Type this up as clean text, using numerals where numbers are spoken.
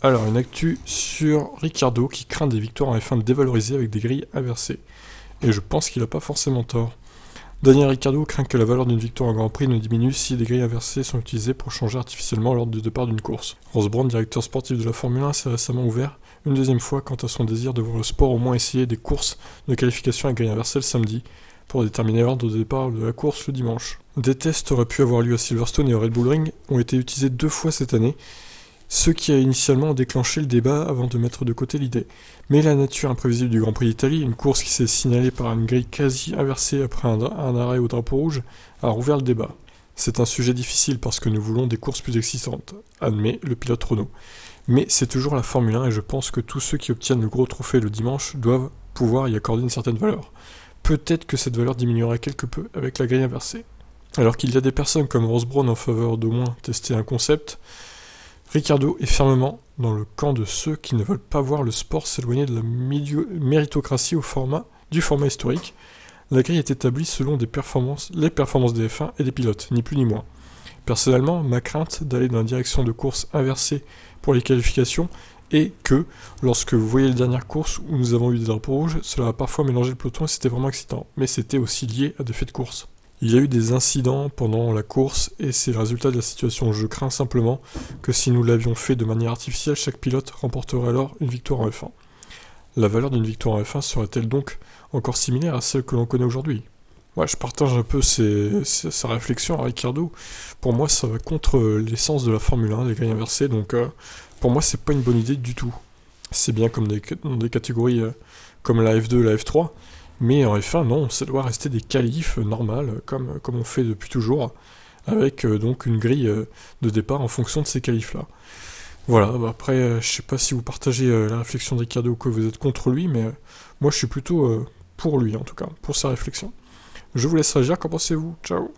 Alors, une actu sur Ricciardo qui craint des victoires en F1 dévalorisées avec des grilles inversées. Et je pense qu'il n'a pas forcément tort. Daniel Ricciardo craint que la valeur d'une victoire en Grand Prix ne diminue si des grilles inversées sont utilisées pour changer artificiellement l'ordre de départ d'une course. Ross Brawn, directeur sportif de la Formule 1, s'est récemment ouvert une deuxième fois quant à son désir de voir le sport au moins essayer des courses de qualification à grille inversée le samedi pour déterminer l'ordre de départ de la course le dimanche. Des tests auraient pu avoir lieu à Silverstone et au Red Bull Ring ont été utilisés 2 fois cette année, ce qui a initialement déclenché le débat avant de mettre de côté l'idée. Mais la nature imprévisible du Grand Prix d'Italie, une course qui s'est signalée par une grille quasi inversée après un arrêt au drapeau rouge, a rouvert le débat. C'est un sujet difficile parce que nous voulons des courses plus excitantes, admet le pilote Renault. Mais c'est toujours la Formule 1 et je pense que tous ceux qui obtiennent le gros trophée le dimanche doivent pouvoir y accorder une certaine valeur. Peut-être que cette valeur diminuera quelque peu avec la grille inversée. Alors qu'il y a des personnes comme Ross Brawn en faveur d'au moins tester un concept, Ricciardo est fermement dans le camp de ceux qui ne veulent pas voir le sport s'éloigner de la méritocratie du format historique. La grille est établie selon les performances des F1 et des pilotes, ni plus ni moins. Personnellement, ma crainte d'aller dans la direction de course inversée pour les qualifications est que, lorsque vous voyez les dernières courses où nous avons eu des drapeaux rouges, cela a parfois mélangé le peloton et c'était vraiment excitant, mais c'était aussi lié à des faits de course. Il y a eu des incidents pendant la course et c'est le résultat de la situation. Je crains simplement que si nous l'avions fait de manière artificielle, chaque pilote remporterait alors une victoire en F1. La valeur d'une victoire en F1 serait-elle donc encore similaire à celle que l'on connaît aujourd'hui ? Ouais, je partage un peu sa réflexion à Ricciardo. Pour moi, ça va contre l'essence de la Formule 1, les grilles inversées, donc pour moi, c'est pas une bonne idée du tout. C'est bien comme dans des catégories comme la F2 et la F3, mais en F1, non, ça doit rester des qualifs normales, comme on fait depuis toujours, avec donc une grille de départ en fonction de ces qualifs-là. Voilà, bah après, je sais pas si vous partagez la réflexion de Ricciardo ou que vous êtes contre lui, mais moi je suis plutôt pour lui en tout cas, pour sa réflexion. Je vous laisse réagir, qu'en pensez-vous ? Ciao.